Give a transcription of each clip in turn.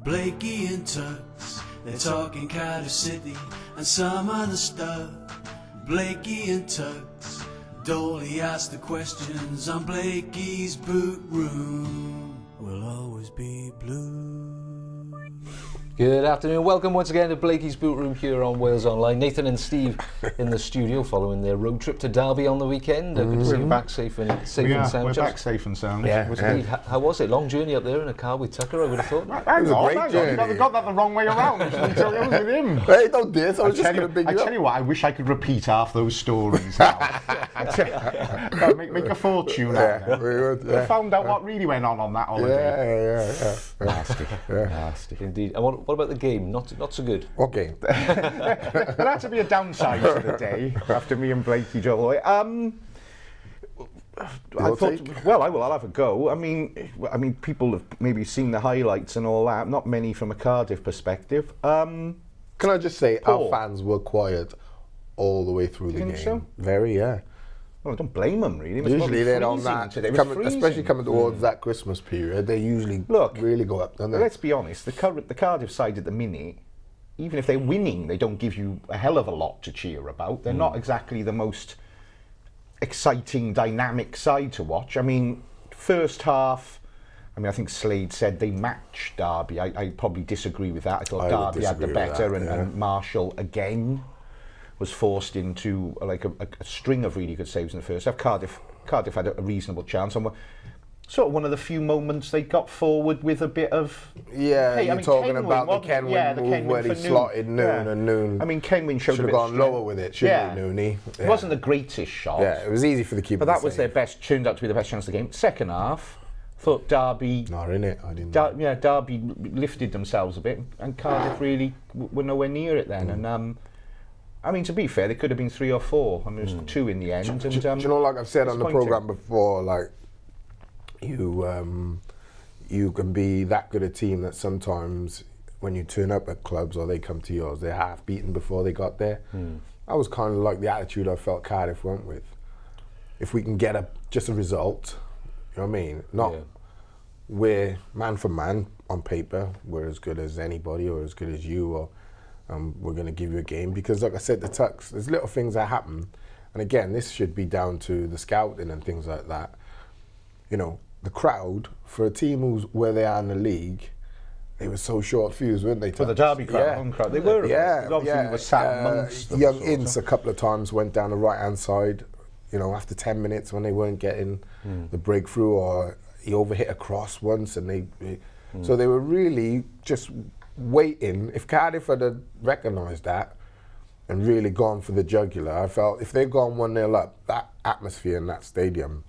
Blakey and Tugs, they're talking Cardiff City and some other stuff. Blakey and Tugs, Dolly asks the questions on Blakey's Bootroom. Will always be blue. Good afternoon, welcome once again to Blakey's Bootroom here on Wales Online. Nathan and Steve in the studio following their road trip to Derby on the weekend. Good to see you back safe and sound. We're back safe and sound. Yeah. How was it? Long journey up there in a car with Tucker, I would have thought. It was a great journey. You got that the wrong way around. It was with him. Hey, don't do this. I was just going to big you up. I tell you what, I wish I could repeat half those stories now. make a fortune out of it. I found out what really went on that holiday. Yeah. Nasty. Indeed. And what about the game? Not so good. What game? There had to be a downside to the day after me and Blakey drove away. I thought, well, I'll have a go. I mean, people have maybe seen the highlights and all that. Not many from a Cardiff perspective. Can I just say, our fans were quiet all the way through the game. So? Very, yeah. Well, I don't blame them, really. Usually they're on that, especially coming towards that Christmas period, they usually really go up, don't they? Let's be honest, the Cardiff side at the minute, even if they're winning, they don't give you a hell of a lot to cheer about. They're not exactly the most exciting, dynamic side to watch. I mean, first half, I think Slade said they matched Derby. I probably disagree with that. I thought Derby had the better, and Marshall again was forced into like a string of really good saves in the first half. Cardiff had a reasonable chance, and sort of one of the few moments they got forward with a bit of... Yeah, you're talking about the Kenwin move where he slotted Noon and Noon. I mean, Kenwin showed should have gone lower with it, shouldn't he, Nooney? It wasn't the greatest shot. Yeah, it was easy for the keeper. But that was their best, turned out to be the best chance of the game. Second half, thought Derby... Not in it, I didn't Derby lifted themselves a bit, and Cardiff really were nowhere near it then. And I mean, to be fair, they could have been 3 or 4. I mean, it was 2 in the end. Do you know, like I've said on the programme before, like, you can be that good a team that sometimes when you turn up at clubs or they come to yours, they're half beaten before they got there. That was kind of like the attitude I felt Cardiff went with. If we can get just a result, you know what I mean? We're man for man on paper, we're as good as anybody or as good as you, or we're going to give you a game. Because like I said, the Tucks, there's little things that happen. And again, this should be down to the scouting and things like that. You know, the crowd, for a team who's where they are in the league, they were so short-fused, weren't they? For the Derby crowd, home crowd, they were. Obviously, we were sat amongst them. Young Ince a couple of times went down the right-hand side, you know, after 10 minutes when they weren't getting the breakthrough, or he overhit a cross once, and so they were really just waiting. If Cardiff had recognised that and really gone for the jugular, I felt if they'd gone 1-0 up, that atmosphere in that stadium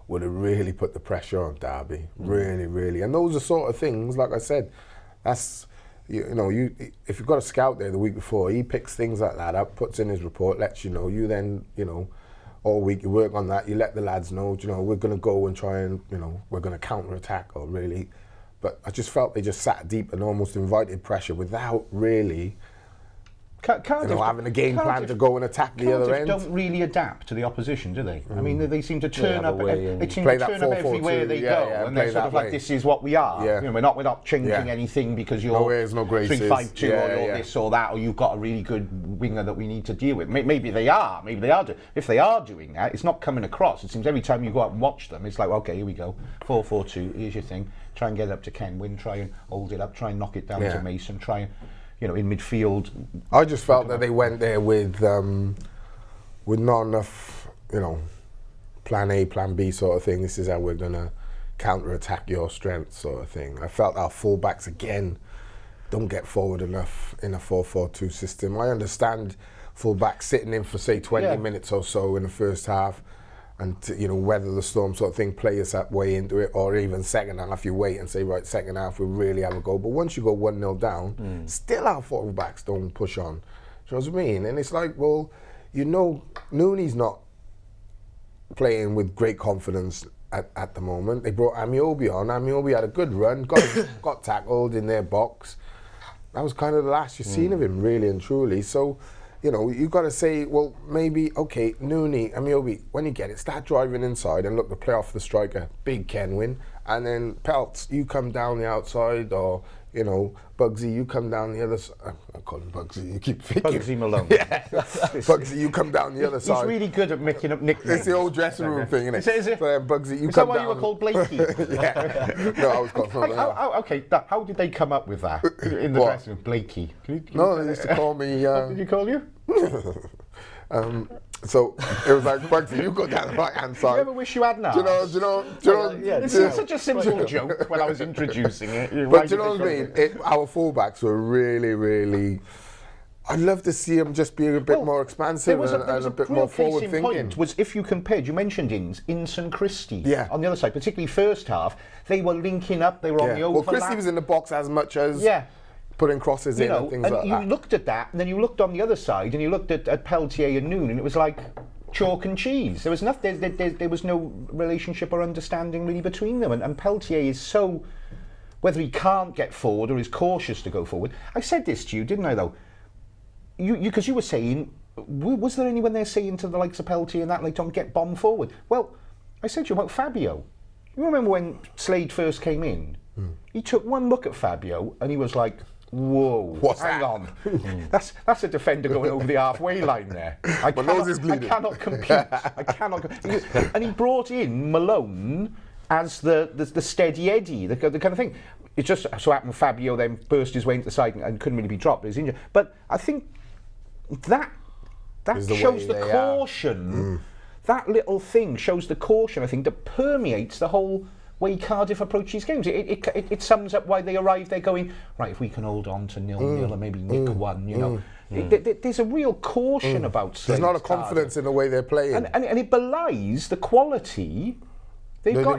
would have really put the pressure on Derby. Really, really. And those are sort of things, like I said, that's, you know, if you've got a scout there the week before, he picks things like that up, puts in his report, lets you know. You then, you know, all week you work on that, you let the lads know, you know, we're going to go and try and, you know, we're going to counter-attack, or really. But I just felt they just sat deep and almost invited pressure without really having a game plan to go and attack the other end. Don't really adapt to the opposition, do they? I mean, they seem to turn up. They seem to turn up everywhere they go, and they're sort of like, "This is what we are." You know, we're not changing anything because you're 3-5-2 or this or that, or you've got a really good winger that we need to deal with. Maybe they are. If they are doing that, it's not coming across. It seems every time you go out and watch them, it's like, okay, here we go, 4-4-2. Here's your thing. Try and get it up to Kenwin. Try and hold it up. Try and knock it down to Mason. Try and, you know, in midfield. I just felt that they went there with not enough, you know, plan A, plan B sort of thing. This is how we're going to counter-attack your strength sort of thing. I felt our full-backs, again, don't get forward enough in a 4-4-2 system. I understand full-backs sitting in for, say, 20 minutes or so in the first half. and to, you know, weather the storm sort of thing, play us that way into it, or even second half you wait and say, right, second half we really have a go. But once you go 1-0 down, still our full-backs don't push on. Do you know what I mean? And it's like, well, you know, Nooney's not playing with great confidence at the moment. They brought Amiobi on. Amiobi had a good run, got tackled in their box. That was kind of the last you've seen of him, really and truly. So, you know, you've got to say, well, maybe, okay, Nooney, Amiobi, when you get it, start driving inside and look to play off the striker, big Kenwin, and then Peltz, you come down the outside, or, you know, Bugsy, you come down the other side. I call him Bugsy, you keep thinking. Bugsy Malone. Yeah. Bugsy, you come down the other side. He's really good at making up nicknames. It's the old dressing room thing, isn't it? Is it? So, Bugsy, you Is come that why down. you were called Blakey? Yeah. No, I was called something else. Okay, how did they come up with that in the What? dressing room? Blakey. No, they used to call me... What did you call you? So it was like, Bugsy, you go down the right-hand side. You ever wish you had now? Do you know? Yeah, this is such a simple joke when I was introducing it. But do you know what I mean? Our fullbacks were really, really... I'd love to see them just be a bit more expansive and a bit more forward-thinking. Point was, if you compared, you mentioned Ince and Christie Yeah. on the other side, particularly first half, they were linking up, they were on the overlap. Well, Christie was in the box as much as putting crosses in and things and like you that. looked at that, and then you looked on the other side, and you looked at Peltier and Noon, and it was like chalk and cheese. There was nothing. There was no relationship or understanding really between them. And Peltier is so, whether he can't get forward or is cautious to go forward. I said this to you, didn't I? Though, because you were saying, was there anyone there saying to the likes of Peltier and that, like, don't get bombed forward? Well, I said to you about Fabio. You remember when Slade first came in? He took one look at Fabio and he was like, whoa, hang on. That's a defender going over the halfway line there. I cannot compete. I cannot compete. And he brought in Malone as the steady Eddie, the kind of thing. It just so happened Fabio then burst his way into the side and couldn't really be dropped. He was injured. But I think that shows the caution. That little thing shows the caution, I think, that permeates the whole way Cardiff approach these games. It sums up why they arrive there going, right, if we can hold on to 0-0 and maybe nick one, you know. There's a real caution about Slade's There's not a confidence in the way they're playing. And it belies the quality they've got.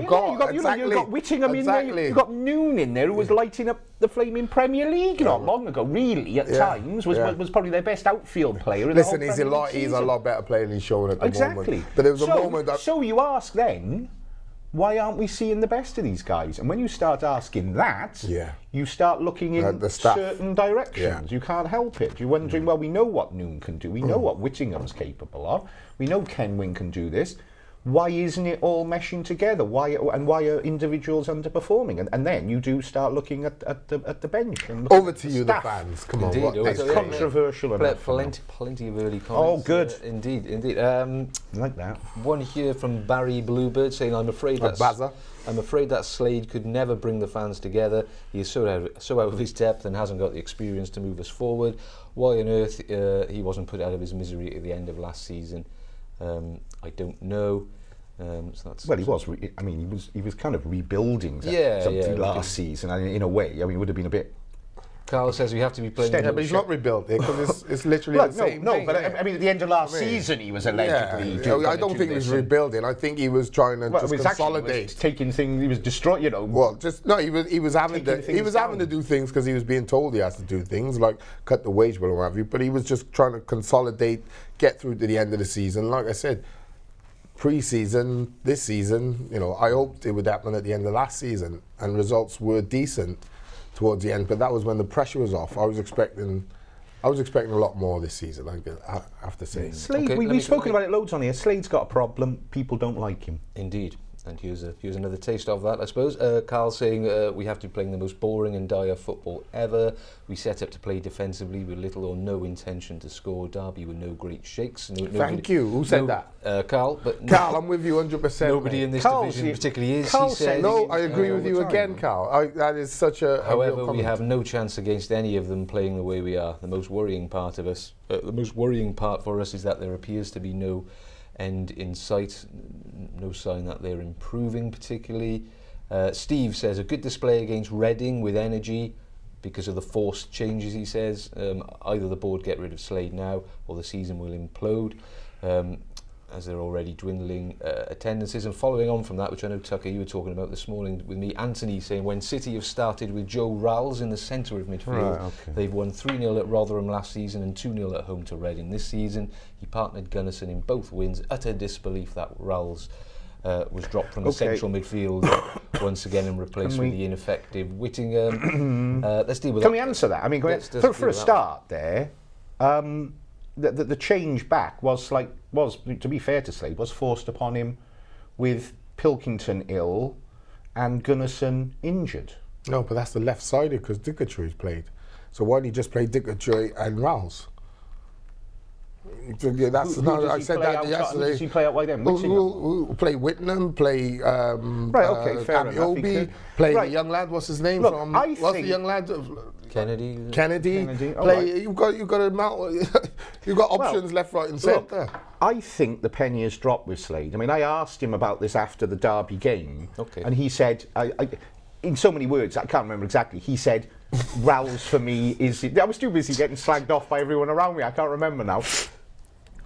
You've got Whittingham in there, you've got Noon in there, who was lighting up the flaming Premier League not long ago, really, at times, was probably their best outfield player in the whole Premier League season. He's a lot better player than he's shown at the moment. Exactly. But there was a moment that... So you ask then, why aren't we seeing the best of these guys? And when you start asking that, you start looking in certain directions. You can't help it. You're wondering, well, we know what Noon can do. We know what Whittingham's capable of. We know Kenwin can do this. Why isn't it all meshing together? Why are individuals underperforming? And then you do start looking at the bench. And over to you, the fans. Come on, it's controversial enough. Plenty of early comments. Oh, good. Indeed. Like that. One here from Barry Bluebird saying, I'm afraid that Slade could never bring the fans together. He is so out of his depth and hasn't got the experience to move us forward. Why on earth he wasn't put out of his misery at the end of last season? I don't know. So that's well, he was. He was kind of rebuilding something last season, and in a way, it would have been a bit. Carl says we have to be playing. But he's not rebuilt it because it's literally the same thing. But at the end of last season, he was allegedly. I don't think he was rebuilding. I think he was trying to just consolidate, taking things. He was destroying. You know. Well, he was having to do things because he was being told he has to do things like cut the wage bill or what have you. But he was just trying to consolidate, get through to the end of the season. Like I said, pre-season, this season, I hoped it would happen at the end of last season, and results were decent towards the end, but that was when the pressure was off. I was expecting a lot more this season, I have to say. Slade, we've spoken about it loads on here. Slade's got a problem. People don't like him. Indeed. And here's another taste of that, I suppose. Carl saying we have to be playing the most boring and dire football ever. We set up to play defensively with little or no intention to score. Derby with no great shakes. Thank you. Who said that? Carl. Carl, I'm with you 100%. Nobody in this division particularly is. Carl he says. No, I agree with you again, Carl. That is such a. However, we have no chance against any of them playing the way we are. The most worrying part for us is that there appears to be no end in sight, no sign that they're improving particularly. Steve says a good display against Reading with energy because of the forced changes, he says. Either the board get rid of Slade now or the season will implode. as they're already dwindling attendances. And following on from that, which I know, Tucker, you were talking about this morning with me, Anthony saying when City have started with Joe Ralls in the centre of midfield, they've won 3-0 at Rotherham last season and 2-0 at home to Reading this season. He partnered Gunnarsson in both wins. Utter disbelief that Ralls was dropped from the central midfield once again and replaced with the ineffective Whittingham. Let's deal with that. Can we answer that? I mean, for a start there, the change back was, to be fair to Slade, was forced upon him with Pilkington ill and Gunnarsson injured. No, but that's the left-sided because Dickerchoy's played. So why didn't he just play Dickerchoy and Rouse? That's not. I said that yesterday. Does he play out wide then? We'll play Whittingham, play fair Amiobi, play the young lad. What's his name? Look, what's the young lad? Kennedy. Play. You've got you've got options left, right, and centre. I think the penny has dropped with Slade. I mean, I asked him about this after the Derby game, and he said, in so many words, I can't remember exactly. He said, "Ralls for me is." I was too busy getting slagged off by everyone around me. I can't remember now.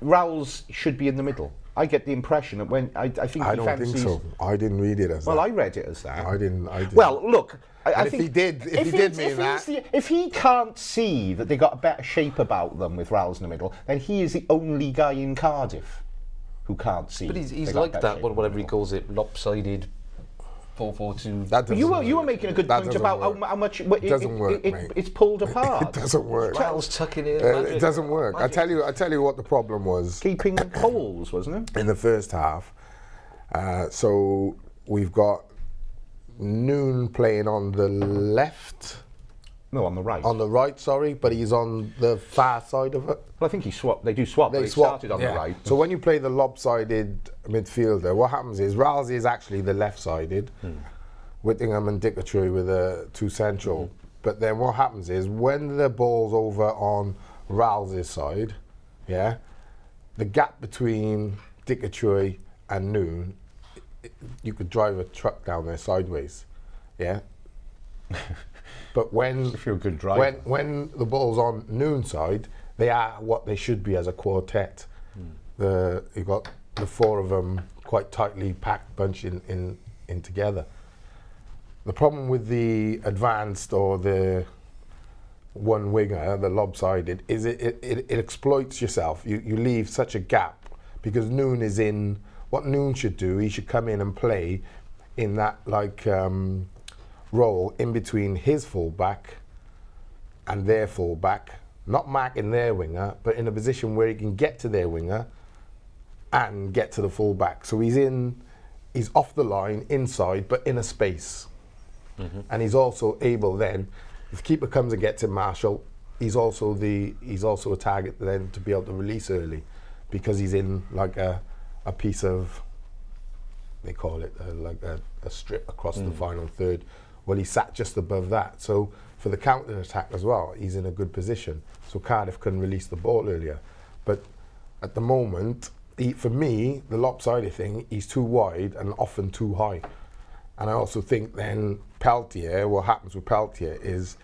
Ralls should be in the middle. I get the impression that when I think I don't think so. I didn't read it as that. Well, I read it as that. I didn't. Well, look. I think if he can't see that they got a better shape about them with Ralls in the middle, then he is the only guy in Cardiff who can't see. But he's like that, whatever he calls it, lopsided 4-4-2. That you were making a good point about how much it doesn't work, mate. It's pulled apart. It doesn't work. Ralls tucking in. It doesn't work. I tell you what the problem was. Keeping holes, wasn't it? In the first half. So we've got Noon playing on the left. No, on the right. On the right, sorry, but he's on the far side of it. Well, I think he swapped. They do swap. They started on the right. So when you play the lopsided midfielder, what happens is Ralls is actually the left-sided. Whittingham and Dickerchoy were the two central. But then what happens is when the ball's over on Ralls' side, the gap between Dickerchoy and Noon, you could drive a truck down there sideways, But when if you're a good driver, when the ball's on Noon side, they are what they should be as a quartet. You've got the four of them quite tightly packed bunch in together. The problem with the advanced or the one winger, the lopsided, is it exploits yourself. You leave such a gap because Noon is in. What Noon should do, he should come in and play in that role in between his fullback and their fullback, not marking their winger, but in a position where he can get to their winger and get to the fullback. So he's off the line, inside, but in a space. And he's also able then, if the keeper comes and gets him, Marshall, he's also a target then to be able to release early because he's in like a piece of, they call it like a strip across the final third. Well, he sat just above that. So for the counter attack as well, he's in a good position. So Cardiff can release the ball earlier. But at the moment, for me, the lopsided thing, he's too wide and often too high. And I also think then Peltier, what happens with Peltier is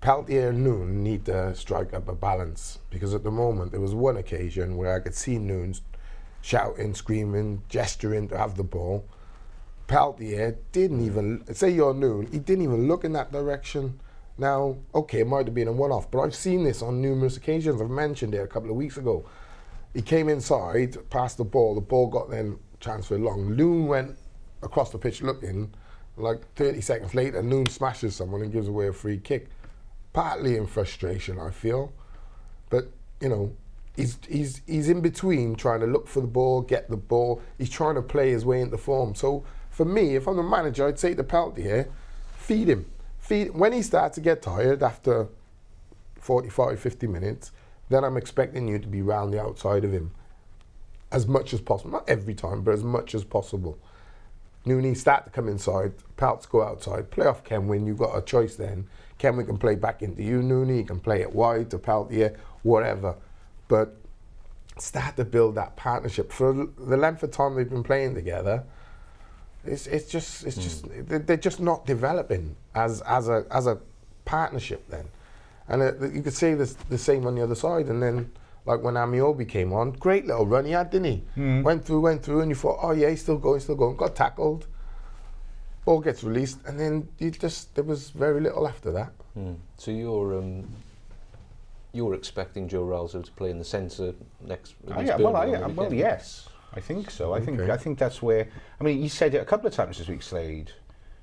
Peltier and Noon need to strike up a balance. Because at the moment, there was one occasion where I could see Noon shouting, screaming, gesturing to have the ball. Peltier didn't even, say you're Noon, he didn't even look in that direction. Now, okay, it might have been a one-off, but I've seen this on numerous occasions. I've mentioned it a couple of weeks ago. He came inside, passed the ball got then transferred long. Noon went across the pitch looking, like 30 seconds later, Noon smashes someone and gives away a free kick. Partly in frustration, I feel. But, he's in between trying to look for the ball, get the ball. He's trying to play his way into form. So for me, if I'm the manager, I'd say to Peltier, feed him. When he starts to get tired after 45, 50 minutes, then I'm expecting you to be round the outside of him as much as possible. Not every time, but as much as possible. Nooney start to come inside, Pelts go outside, play off Kenwin, you've got a choice then. Kenwin can play back into you, Nooney, you can play it wide to Peltier, whatever. But start to build that partnership. For the length of time they've been playing together, it's just they're just not developing as a partnership then. And you could say the same on the other side, and then Like when Amiobi came on, great little run he had, didn't he? Went through, and you thought, oh yeah, he's still going. Got tackled, ball gets released, and then there was very little after that. So you're expecting Joe Ralston to play in the centre next? Yes, I think so. I think that's where. I mean, he said it a couple of times this week, Slade.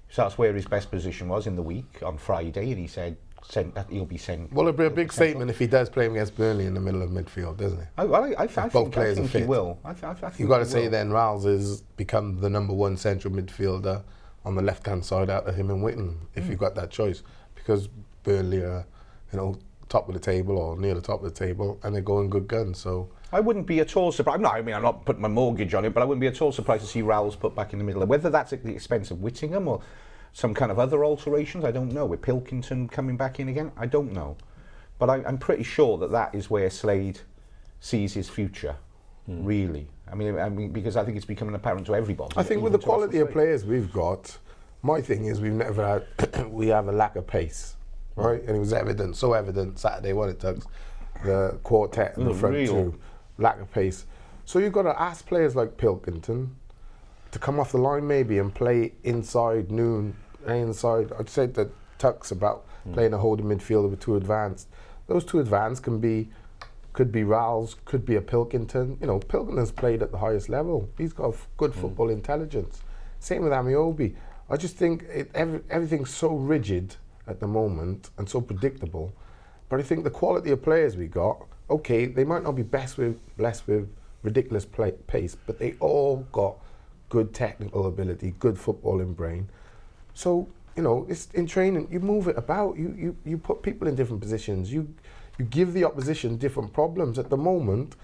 So that's where his best position was in the week on Friday, and he said he'll be sent. Well, it'll be a big statement if he does play against Burnley in the middle of midfield, doesn't it? I think he will. You've got to say then Ralls has become the number one central midfielder on the left-hand side out of him and Whitten, if you've got that choice, because Burnley are, top of the table or near the top of the table, and they're going good guns. So I wouldn't be at all surprised. I'm not putting my mortgage on it, but I wouldn't be at all surprised to see Rowles put back in the middle. Whether that's at the expense of Whittingham or some kind of other alterations, I don't know. With Pilkington coming back in again, I don't know. But I'm pretty sure that is where Slade sees his future, really. I mean, because I think it's becoming apparent to everybody. I think with the quality of players we've got, my thing is we've never had, we have a lack of pace, right? And it was so evident Saturday, what it took, the quartet and the front two, lack of pace. So you've got to ask players like Pilkington to come off the line maybe and play inside inside. I'd say that Tuck's about playing a holding midfielder with two advanced. Those two advanced could be Rowles, could be a Pilkington. Pilkington's played at the highest level. He's got good football intelligence. Same with Amiobi. I just think everything's so rigid at the moment and so predictable. But I think the quality of players we got, okay, they might not be blessed with ridiculous pace, but they all got good technical ability, good footballing brain. So, it's in training, you move it about, you put people in different positions, you give the opposition different problems. At the moment,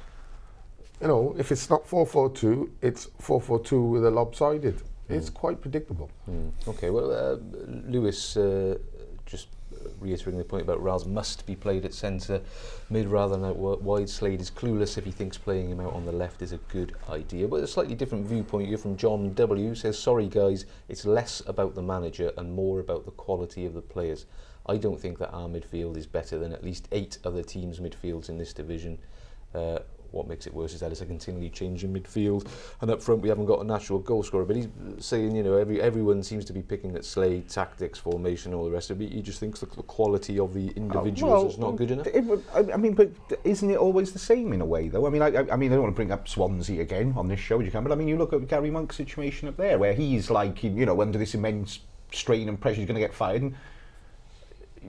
if it's not 4-4-2, it's 4-4-2 with a lopsided. It's quite predictable. Okay, well, Lewis, just reiterating the point about Ralls must be played at centre mid rather than out wide. Slade is clueless if he thinks playing him out on the left is a good idea. But a slightly different viewpoint here from John W. Says, sorry guys, it's less about the manager and more about the quality of the players. I don't think that our midfield is better than at least 8 other teams' midfields in this division. What makes it worse is that it's a continually changing midfield, and up front we haven't got a natural goal scorer. But he's saying, everyone seems to be picking at Slade, tactics, formation, all the rest of it. He just thinks the quality of the individuals is not good enough. But isn't it always the same in a way, though? I don't want to bring up Swansea again on this show, but you look at Gary Monk's situation up there, where he's like, under this immense strain and pressure, he's going to get fired. And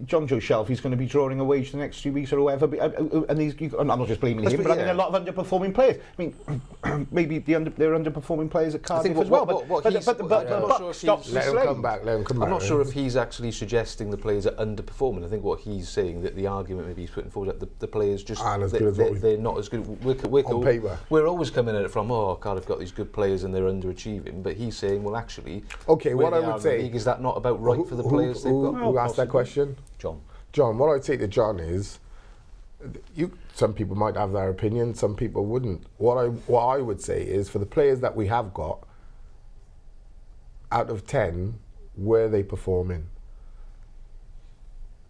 John Joe Shelby's going to be drawing a wage the next 2 weeks or whatever, and I'm not just blaming him, but a lot of underperforming players. I mean, maybe they're underperforming players at Cardiff as well. But the buck stops with Slade. Let him come back. I'm not sure if he's actually suggesting the players are underperforming. I think what he's saying, that the argument maybe he's putting forward, that the players just they're not as good. On paper, we're always coming at it from, Cardiff got these good players and they're underachieving. But he's saying, well, actually, okay, what I would say is that not about right for the players they've got? Who asked that question? John, what I'd say to John is, some people might have their opinion, some people wouldn't. What I would say is, for the players that we have got, out of 10, where are they performing?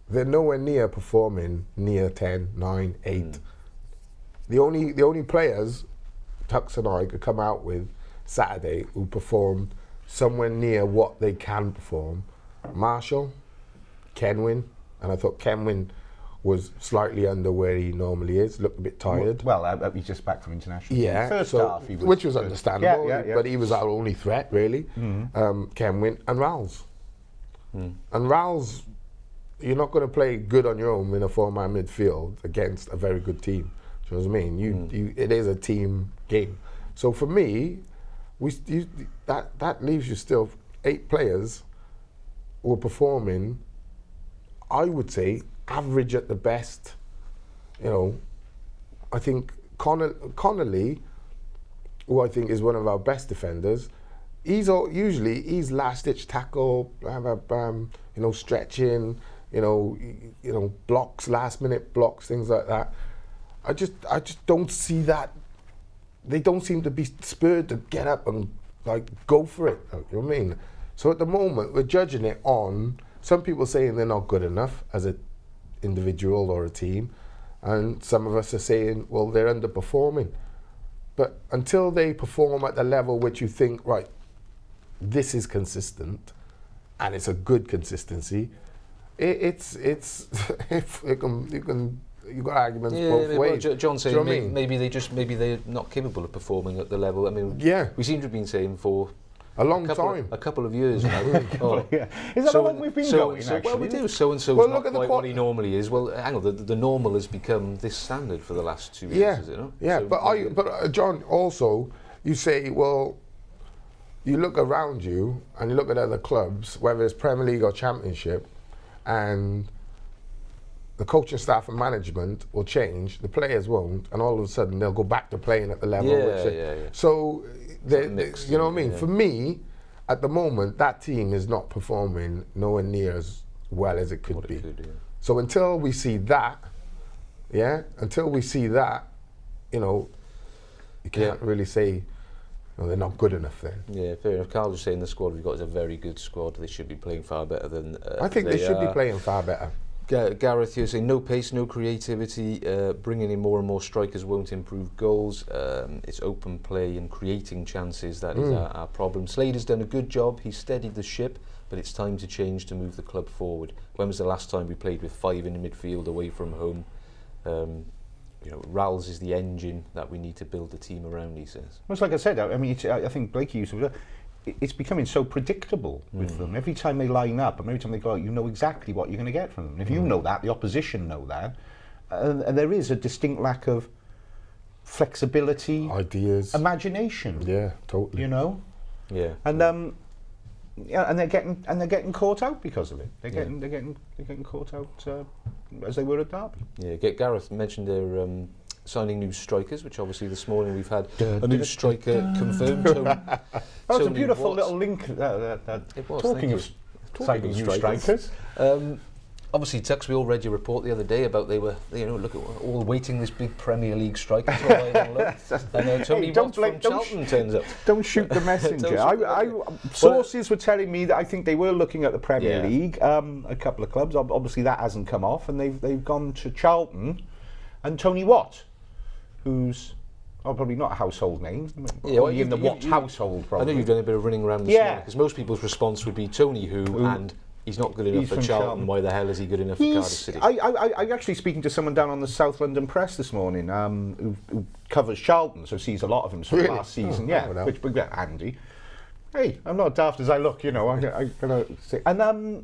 They're nowhere near performing near 10, 9, 8. The only players Tux and I could come out with Saturday who performed somewhere near what they can perform: Marshall, Kenwyn. And I thought Kenwyn was slightly under where he normally is, looked a bit tired. Well, he's just back from international. Yeah, first half, he was, which was understandable, yeah. But he was our only threat, really. Kenwyn and Ralls. And Ralls, you're not going to play good on your own in a 4-man midfield against a very good team. Do you know what I mean? It is a team game. So for me, that leaves you still 8 players who are performing, I would say, average at the best. I think Connolly, who I think is one of our best defenders, he's last-ditch tackle, stretching, blocks, last-minute blocks, things like that. I just don't see that. They don't seem to be spurred to get up and go for it. You know what I mean? So at the moment, we're judging it on some people saying they're not good enough as an individual or a team. and some of us are saying, well, they're underperforming. But until they perform at the level which you think, right, this is consistent, and it's a good consistency, you've got arguments both ways. Well, John's saying Do you know what I mean? maybe they're not capable of performing at the level. I mean, Yeah. we seem to have been saying for A long time. a couple of years now. Yeah. Is that how long we've been going, well, actually? we do. So and so Well, is look not at the quite what he normally is. Well, hang on. The normal has become this standard for the last 2 years, Yeah, is it not? yeah. So But John, also, you say, well, you look around you and you look at other clubs, whether it's Premier League or Championship, and the coaching staff and management will change, the players won't, and all of a sudden they'll go back to playing at the level. Yeah. So, mixed, you know what I mean? yeah. For me, at the moment, that team is not performing nowhere near as well as it could What be. it could, yeah. So until we see that, you know, you can't really say, no, they're not good enough then. Yeah, fair enough. Carl was saying the squad we've got is a very good squad. They should be playing far better than I think they should be are. playing far better. Gareth, you're saying no pace, no creativity, bringing in more and more strikers won't improve goals. It's open play and creating chances that is our problem. Slade's done a good job. He's steadied the ship, but it's time to change to move the club forward. When was the last time we played with 5 in the midfield away from home? Ralls is the engine that we need to build the team around, he says. Well, it's like I said, I mean, I think Blakey used to. It's becoming so predictable with them. Every time they line up and every time they go out, you know exactly what you're going to get from them. And if you know that, the opposition know that. And there is a distinct lack of flexibility, Ideas. imagination. Yeah, totally. You know? Yeah. And and they're getting caught out because of it. They're getting caught out as they were at Derby. Yeah, Gareth mentioned they're signing new strikers, which obviously this morning we've had a new striker confirmed. That was a beautiful little link. It was, Talking thank of you. signing new strikers. Obviously, Tux, we all read your report the other day about they were, look at all waiting this big Premier League striker. And Tony Watt from Charlton turns up. Don't shoot the messenger. Sources were telling me that I think they were looking at the Premier League, a couple of clubs. Obviously, that hasn't come off, and they've gone to Charlton and Tony Watt, who's probably not a household name. Only in the Watt household, probably. I know you've done a bit of running around this morning, because most people's response would be Tony who and he's not good enough for Charlton. Why the hell is he good enough for Cardiff City? I actually speaking to someone down on the South London Press this morning who covers Charlton, so sees a lot of him from last season. Which Andy. Hey, I'm not daft as I look, you know. I gotta say, and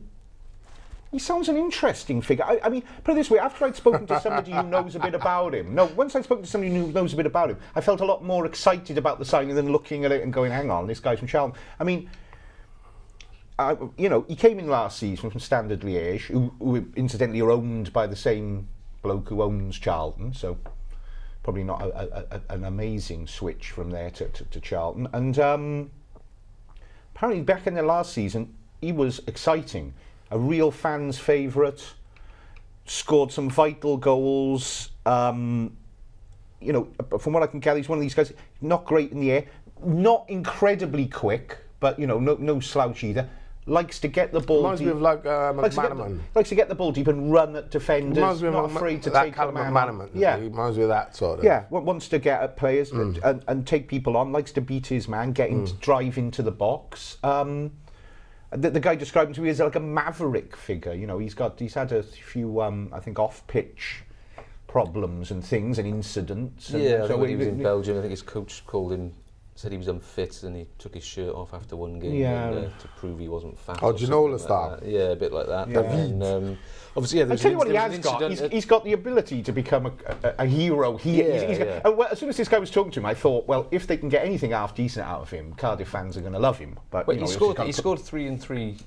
he sounds an interesting figure. I mean, put it this way: after I'd spoken to somebody who knows a bit about him, once I'd spoken to somebody who knows a bit about him, I felt a lot more excited about the signing than looking at it and going, "Hang on, this guy's from Charlton." I mean. He came in last season from Standard Liège, who incidentally are owned by the same bloke who owns Charlton, so probably not an amazing switch from there to Charlton. And apparently back in the last season, he was exciting, a real fan's favourite, scored some vital goals. From what I can gather, he's one of these guys, not great in the air, not incredibly quick, but no slouch either. Likes to get the ball Reminds deep. me of like McManaman. Likes to get the ball deep and run at defenders. Reminds me not of afraid to that take kind a of man. McManaman. Yeah, He reminds me of that sort of. yeah. Wants to get at players and take people on. Likes to beat his man, drive into the box. The guy described him to me as like a maverick figure. He's had a few I think off-pitch problems and things and incidents. And I think when he was in Belgium, I think his coach said he was unfit and he took his shirt off after one game to prove he wasn't fat. Ginola style. Yeah, a bit like that. Yeah. And obviously, I'll tell you what he has got. He's got the ability to become a hero. As soon as this guy was talking to him, I thought, well, if they can get anything half decent out of him, Cardiff fans are going to love him. But he scored 3 and 3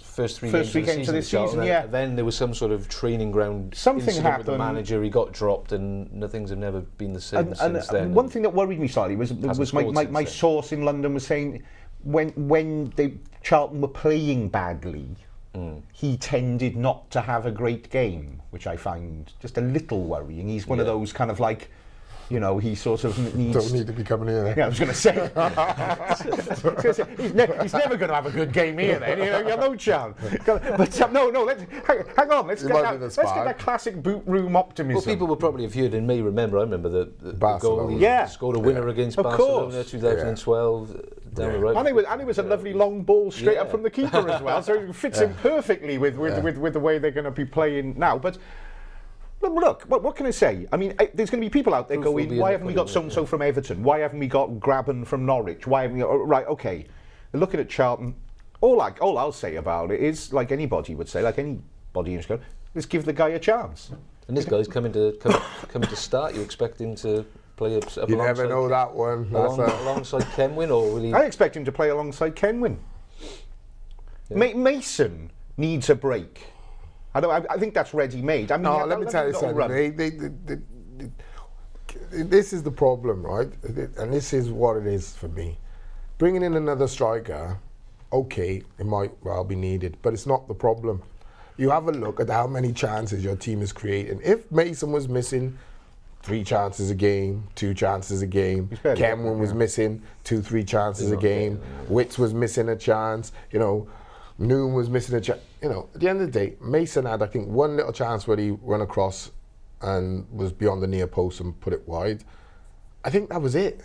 first three games of this season. Yeah. Then there was some sort of training ground something incident happened with the manager. He got dropped, and things have never been the same since then. One thing that worried me slightly was my source in London was saying when Charlton were playing badly. He tended not to have a great game, which I find just a little worrying. He's one of those kind of like You know, he sort of needs. Don't need to be coming here. Yeah, I was going to say. He's never going to have a good game here. Then you have no chance. But no. Let's hang on. Let's get that classic boot room optimism. Well, people will probably have heard and may remember. I remember the goal. He scored a winner against Barcelona 2012 down the road. And it was a lovely long ball straight up from the keeper as well. So it fits in perfectly with the way they're going to be playing now. But look, what can I say? I mean, there's going to be people out there going, why haven't we got so-and-so from Everton? Why haven't we got Graben from Norwich? Why haven't we got... Right, okay. Looking at Charlton, all I'll say about it is, like anybody would say, like anybody in school, let's give the guy a chance. And this guy's coming to start. You expect him to play up you never know that one. Alongside Kenwyn, or will he... I expect him to play alongside Kenwyn. Yeah. Mason needs a break. I think that's ready-made. I mean, no, let me tell you something. This is the problem, right? And this is what it is for me. Bringing in another striker, okay, it might well be needed, but it's not the problem. You have a look at how many chances your team is creating. If Mason was missing 3 chances a game, 2 chances a game, Cameron was missing 2-3 chances a game, Witts was missing a chance, you know, Noon was missing a chance. You know, at the end of the day, Mason had, I think, one little chance where he ran across and was beyond the near post and put it wide. I think that was it.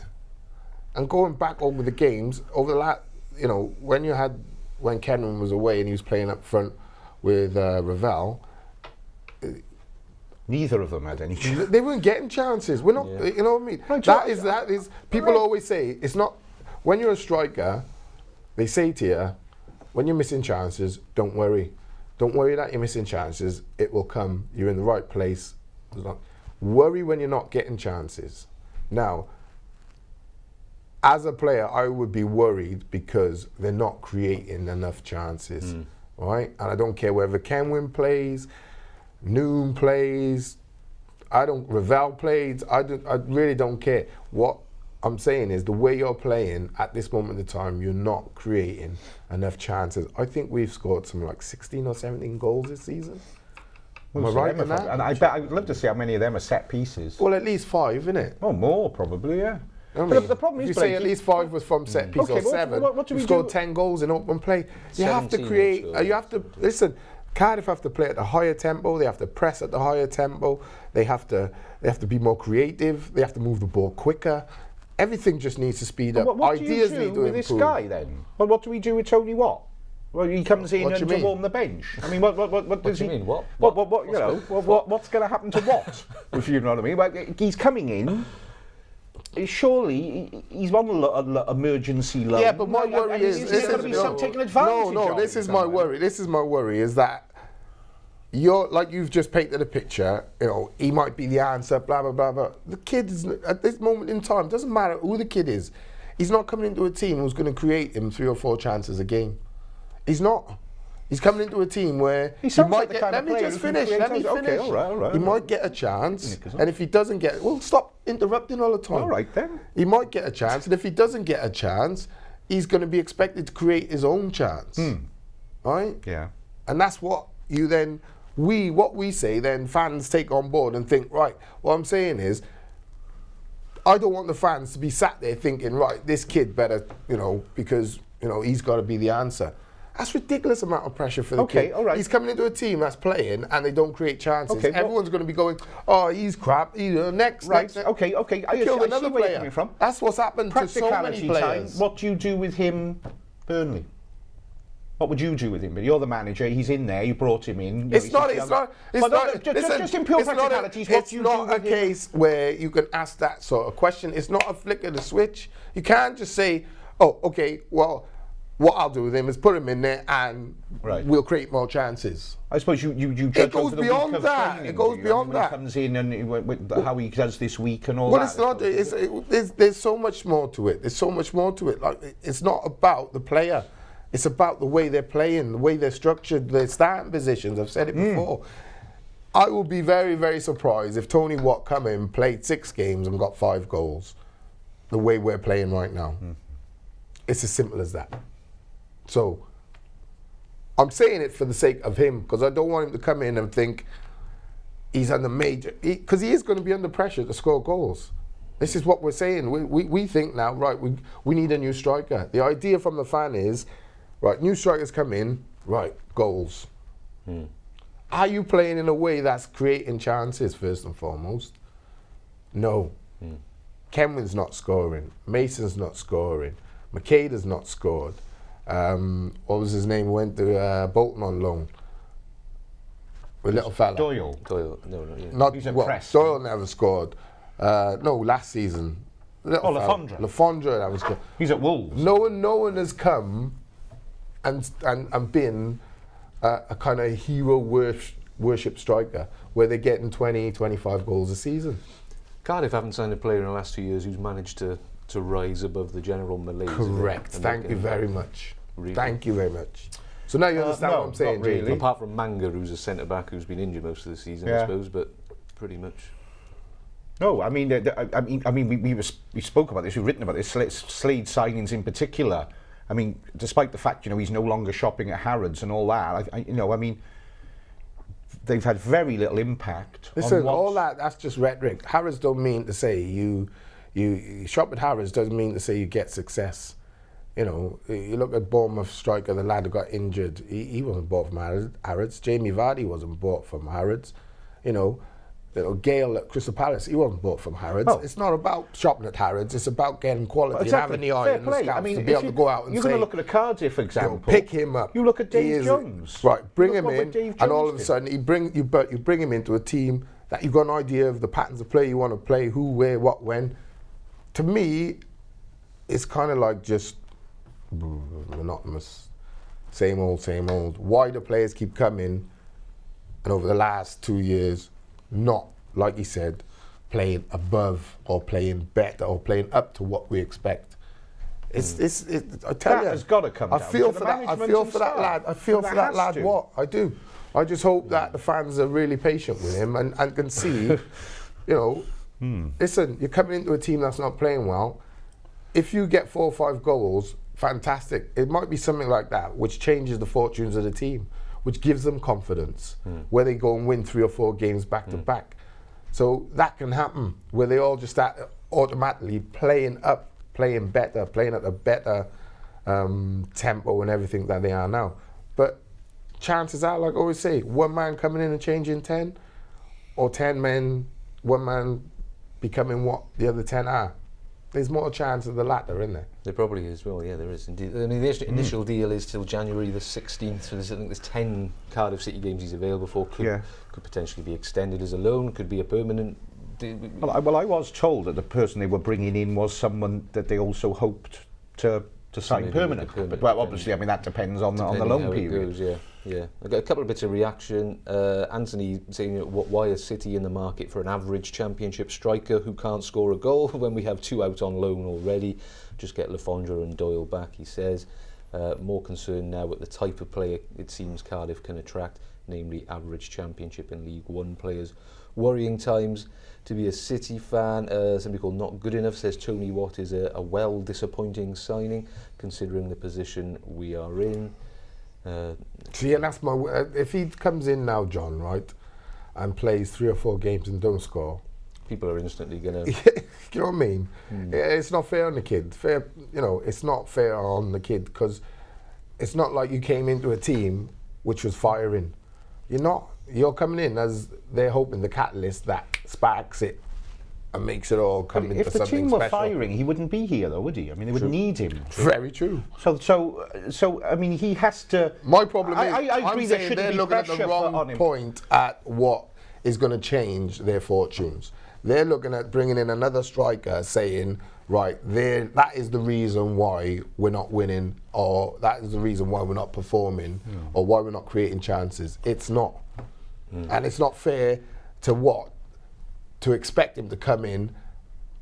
And going back over the games, over the last, you know, when Kenwyn was away and he was playing up front with Ravel, neither of them had any chances. They weren't getting chances. We're not, you know what I mean? That is. People always say it's not. When you're a striker, they say to you, when you're missing chances, don't worry. Don't worry that you're missing chances. It will come. You're in the right place. Worry when you're not getting chances. Now, as a player, I would be worried because they're not creating enough chances, right? And I don't care whether Kenwyn plays, Noon plays, Ravel plays. I really don't care. What I'm saying is the way you're playing at this moment in time, you're not creating enough chances. I think we've scored something like 16 or 17 goals this season. Am I right in that? And I bet I'd love to see how many of them are set pieces. Well, at least 5, innit? Oh, more probably, yeah. But the problem is, if you say at least 5 was from set piece or 7, what do we scored 10 goals in open play. You have to create. You have to listen. Cardiff have to play at a higher tempo. They have to press at the higher tempo. They have to be more creative. They have to move the ball quicker. Everything just needs to speed up. What Ideas do you do with this guy then? Well, what do we do with Tony Watt? Well, he comes in to warm the bench. I mean, what does he mean? What's going to happen to Watt? If you know what I mean. Well, he's coming in. Surely he's on an emergency loan. Yeah, but my worry is going to be some taking advantage. No, this is my worry. This is my worry is that you're like you've just painted a picture. You know, he might be the answer. Blah blah blah blah. The kid is at this moment in time. Doesn't matter who the kid is. He's not coming into a team who's going to create him 3 or 4 chances a game. He's not. He's coming into a team where he might get. Let me just finish. Let me finish. Okay, all right. He might get a chance, and if he doesn't get, well, stop interrupting all the time. All right then. He might get a chance, and if he doesn't get a chance, he's going to be expected to create his own chance. Right? Yeah. And that's what you then. What we say, then fans take on board and think, right, what I'm saying is, I don't want the fans to be sat there thinking, right, this kid better, you know, because, you know, he's got to be the answer. That's ridiculous amount of pressure for the kid. All right. He's coming into a team that's playing and they don't create chances. Okay, everyone's going to be going, oh, he's crap. Next. Okay. I killed another player. That's what's happened to so many players. What do you do with him, Burnley? What would you do with him? But you're the manager. He's in there. You brought him in. Just in pure practicalities. It's not a case where you can ask that sort of question. It's not a flick of the switch. You can't just say, oh, okay, well, what I'll do with him is put him in there and we'll create more chances. I suppose you judge it goes beyond that. It goes beyond that. He comes in and how he does this week and all that. Well, it's not. There's so much more to it. There's so much more to it. Like it's not about the player. It's about the way they're playing, the way they're structured, their starting positions. I've said it before. I will be very, very surprised if Tony Watt come in, played 6 games and got 5 goals. The way we're playing right now. It's as simple as that. So, I'm saying it for the sake of him, because I don't want him to come in and think he's under major, because he is going to be under pressure to score goals. This is what we're saying. We think now, right, we need a new striker. The idea from the fan is, right, new strikers come in, right, goals. Are you playing in a way that's creating chances, first and foremost? No. Kenwynn's not scoring. Mason's not scoring. Makeda's not scored. What was his name? Went to Bolton on loan. A little fella. Doyle. No, yeah. Not He's at well, Preston. Doyle never scored. No, last season. Little fella. Lafondra. Lafondra never scored. He's at Wolves. No one has come and been a kind of hero worship striker where they're getting 20, 25 goals a season. Cardiff haven't signed a player in the last 2 years who's managed to rise above the general malaise. Correct. Thank you very much. Thank you very much. So now you understand no, what I'm saying, not really. JD? Apart from Manga, who's a centre back who's been injured most of the season, I Yeah. suppose, but pretty much. No, I mean, we spoke about this. We've written about this. Slade signings in particular. I mean, despite the fact he's no longer shopping at Harrods and all that. I mean, they've had very little impact. Listen, on all that's just rhetoric. Harrods don't mean to say you shop at Harrods doesn't mean to say you get success. You look at Bournemouth striker, the lad who got injured. He wasn't bought from Harrods. Jamie Vardy wasn't bought from Harrods. Gale at Crystal Palace, he wasn't bought from Harrods. Oh. It's not about shopping at Harrods. It's about getting quality and having the eye Fair and the play. scouts I mean, to be able to go out and you're say, going to look at a Cardiff, for example. pick him up. You look at He Dave is- Jones. Right, bring Look him what in, Dave and all Jones of a did. sudden you bring him into a team that you've got an idea of the patterns of play you want to play, who, where, what, when. To me, it's kind of like just monotonous, same old. Why do players keep coming, and over the last 2 years, not, like he said, playing above or playing better or playing up to what we expect? I tell That you, has gotta come I down feel to for the that. I management feel and for that staff. lad. I feel That for that has lad. to. What I do, I just hope that the fans are really patient with him and can see, listen, you're coming into a team that's not playing well. If you get 4 or 5 goals, fantastic. It might be something like that, which changes the fortunes of the team, which gives them confidence, where they go and win 3 or 4 games back to back. So that can happen, where they all just start automatically playing up, playing better, playing at a better tempo and everything that they are now. But chances are, like I always say, one man coming in and changing 10, or 10 men, one man becoming what the other 10 are. There's more chance of the latter, isn't there? There probably is. Well, yeah, there is indeed. I mean, the initial deal is till January the 16th. So I think there's 10 Cardiff City games he's available for. Could potentially be extended as a loan. Could be a permanent. Well, I was told that the person they were bringing in was someone that they also hoped to sign Maybe permanent. permanent, But well, obviously, I mean that depends on the Depending loan how it period. goes, yeah. I got a couple of bits of reaction. Anthony saying, why is City in the market for an average Championship striker who can't score a goal when we have 2 out on loan already? Just get Lafondra and Doyle back, he says. More concerned now at the type of player it seems Cardiff can attract, namely average Championship and League One players. Worrying times to be a City fan. Somebody called Not Good Enough says Tony Watt is a well disappointing signing considering the position we are in. See, and that's my. If he comes in now, John, right, and plays 3 or 4 games and don't score, people are instantly going to... you know what I mean? It's not fair on the kid. It's not fair on the kid because it's not like you came into a team which was firing. You're not. You're coming in as they're hoping the catalyst that sparks it and makes it all come into If the something team were special. firing, he wouldn't be here, though, would he? I mean, they would need him. Very true. So I mean, he has to. My problem is, I agree I'm there saying shouldn't they're be looking at the pressure put on wrong him. point at what is going to change their fortunes. They're looking at bringing in another striker, saying, right, that is the reason why we're not winning, or that is the reason why we're not performing, or why we're not creating chances. It's not. And it's not fair to expect him to come in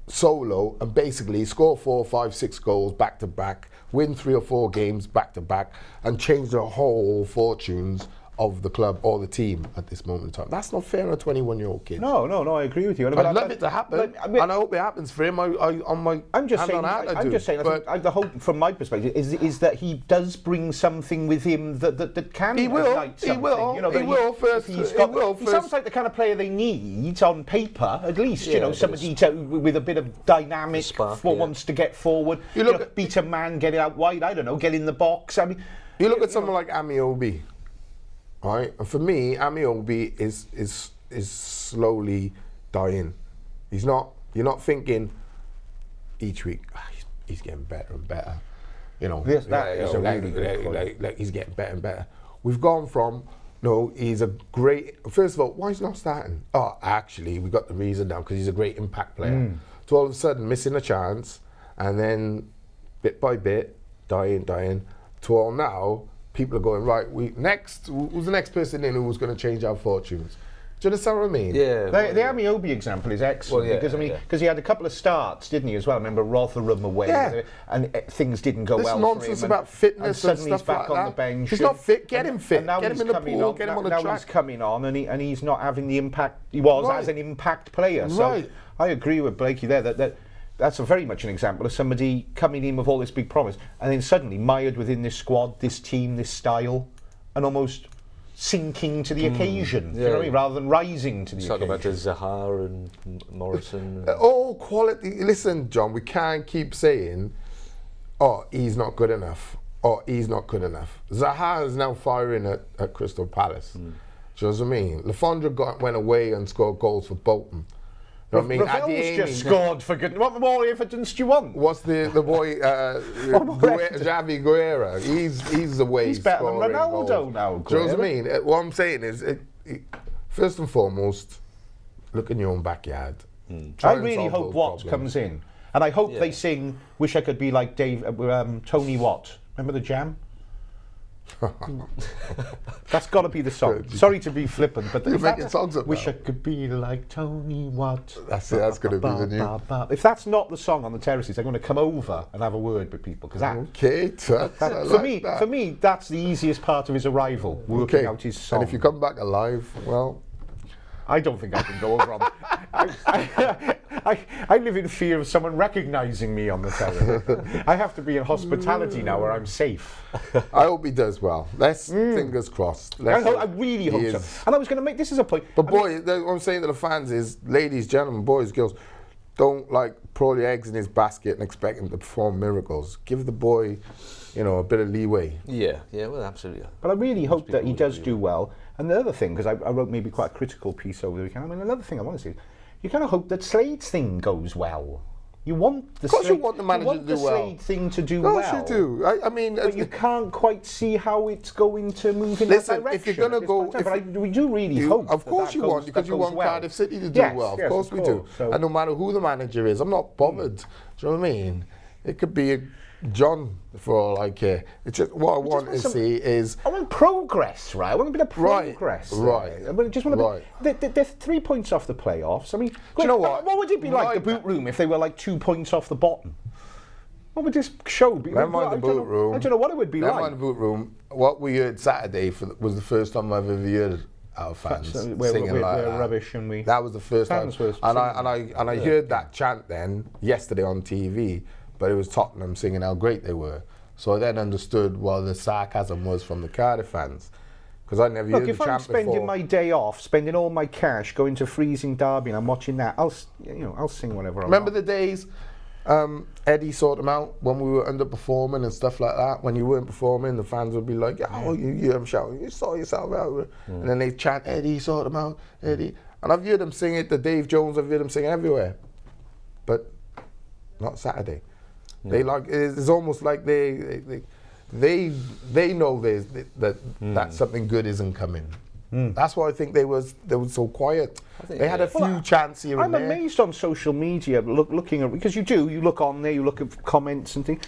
solo and basically score 4, 5, 6 goals back to back, win 3 or 4 games back to back, and change the whole fortunes of the club or the team at this moment in time. That's not fair on a 21-year-old kid. No, I agree with you. I'd love it to happen, and I hope it happens for him. I'm just saying. I think the hope, from my perspective, is that he does bring something with him that can ignite something. He will. He sounds like the kind of player they need on paper, at least. Somebody with a bit of dynamic, wants to get forward. Beat a man, get it out wide. I don't know, get in the box. I mean, you look at someone like Amiobi, right? And for me, Amiobi is slowly dying. He's not. You're not thinking each week. He's getting better and better. That is a really good point. Like he's getting better and better. We've gone from he's a great. First of all, why is he not starting? Oh, actually, we got the reason now because he's a great impact player. So all of a sudden, missing a chance, and then bit by bit, dying. To all now, people are going right. Who's the next person in who was going to change our fortunes? Do you understand what I mean? Yeah. The Amiobi example is excellent because he had a couple of starts, didn't he, as well? I remember Rotherham away, and things didn't go well for him. This nonsense about fitness and stuff like that. Suddenly he's back on the bench. He's not fit. Get him fit. Get him in the pool. Get him on the track. Now he's coming on, and he's not having the impact he was as an impact player. So I agree with Blakey there that's very much an example of somebody coming in with all this big promise and then suddenly mired within this squad, this team, this style, and almost sinking to the occasion, you know what I mean, rather than rising to the occasion. Talk about Zaha and Morrison. All quality. Listen, John, we can't keep saying, he's not good enough, or he's not good enough. Zaha is now firing at Crystal Palace. Do you know what I mean? Lafondra went away and scored goals for Bolton. You know what I mean? Ravel's just scored for good. What more evidence do you want? What's the boy Javi Guerra? He's away. He's better than Ronaldo goals. now. Do you know what I mean? What I'm saying is, first and foremost, look in your own backyard. I really hope Watt comes in, and I hope they sing "Wish I Could Be Like Tony Watt." Remember the Jam? That's got to be the song. Sorry to be flippant, but you're making songs up. Wish I could be like Tony Watt. That's going to be the new. If that's not the song on the terraces, I'm going to come over and have a word with people because for me, that's the easiest part of his arrival. Working out his song. And if you come back alive, well, I don't think I can go over on. I live in fear of someone recognising me on the terrace. I have to be in hospitality now where I'm safe. I hope he does well. Fingers crossed. I really hope so. And I was going to make this as a point. But what I'm saying to the fans is, ladies, gentlemen, boys, girls, don't pour your eggs in his basket and expect him to perform miracles. Give the boy, a bit of leeway. Yeah, well, absolutely. But I really hope that he does do well. And the other thing, because I wrote maybe quite a critical piece over the weekend, another thing I want to say, you kind of hope that Slade's thing goes well. You want the manager to do well. Slade thing to do well. Of course you do. I mean, but you can't quite see how it's going to move in that direction. If you're going to go, but we do really hope. Of course you want, because you want Cardiff City to do well. Of course we do. And no matter who the manager is, I'm not bothered. Do you know what I mean? It could be John, for all I care. It's just what I want to see is. I want progress, right? I want a bit of progress. Right. I just want they're 3 points off the playoffs. I mean, do you know what? What would it be like, the Bootroom, if they were 2 points off the bottom? What would this show be? Never mind the Bootroom. I don't know what it would be like. Never mind the Bootroom. What we heard Saturday was the first time I've ever heard our fans singing like that. Rubbish, and we. That was the first time. And I heard that chant then yesterday on TV. But it was Tottenham singing how great they were. So I then understood what the sarcasm was from the Cardiff fans. Because I never heard the chant before. Look, if I'm spending my day off, spending all my cash, going to freezing Derby and I'm watching that, I'll sing whatever I want. Remember the days Eddie sorted them out when we were underperforming and stuff like that? When you weren't performing, the fans would be like, you hear them shouting, you sort yourself out. And then they chant, Eddie, sort them out, Eddie. And I've heard them sing it to Dave Jones, I've heard them sing everywhere. But not Saturday. No. It's almost like they know that something good isn't coming. That's why I think they were so quiet. They had a few chants here and there. I'm amazed on social media looking at, because you look on there, you look at comments and things.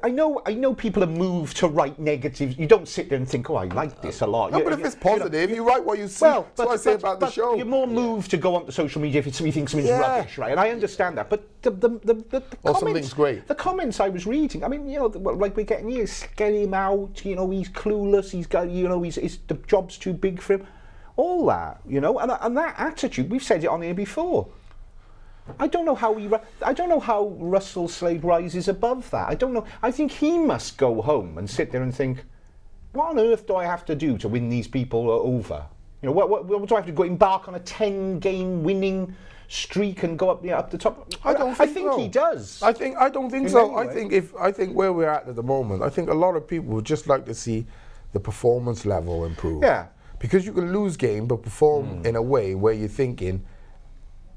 I know people are moved to write negatives. You don't sit there and think, oh, I like this a lot. No, but if it's positive, you write what you see. Well, that's what I say about the show. You're more moved to go onto social media if you think something's rubbish, right? And I understand that. But the comments, something's great. The comments I was reading, I mean, like we're getting here, get him out. He's clueless. He's got, the job's too big for him. All that, and that attitude. We've said it on here before. I don't know how Russell Slade rises above that. I don't know. I think he must go home and sit there and think, what on earth do I have to do to win these people over? What do I have to go embark on a 10-game winning streak and go up the top? I think he does. I don't think so. I think where we're at the moment, I think a lot of people would just like to see the performance level improve. Yeah. Because you can lose game but perform in a way where you're thinking,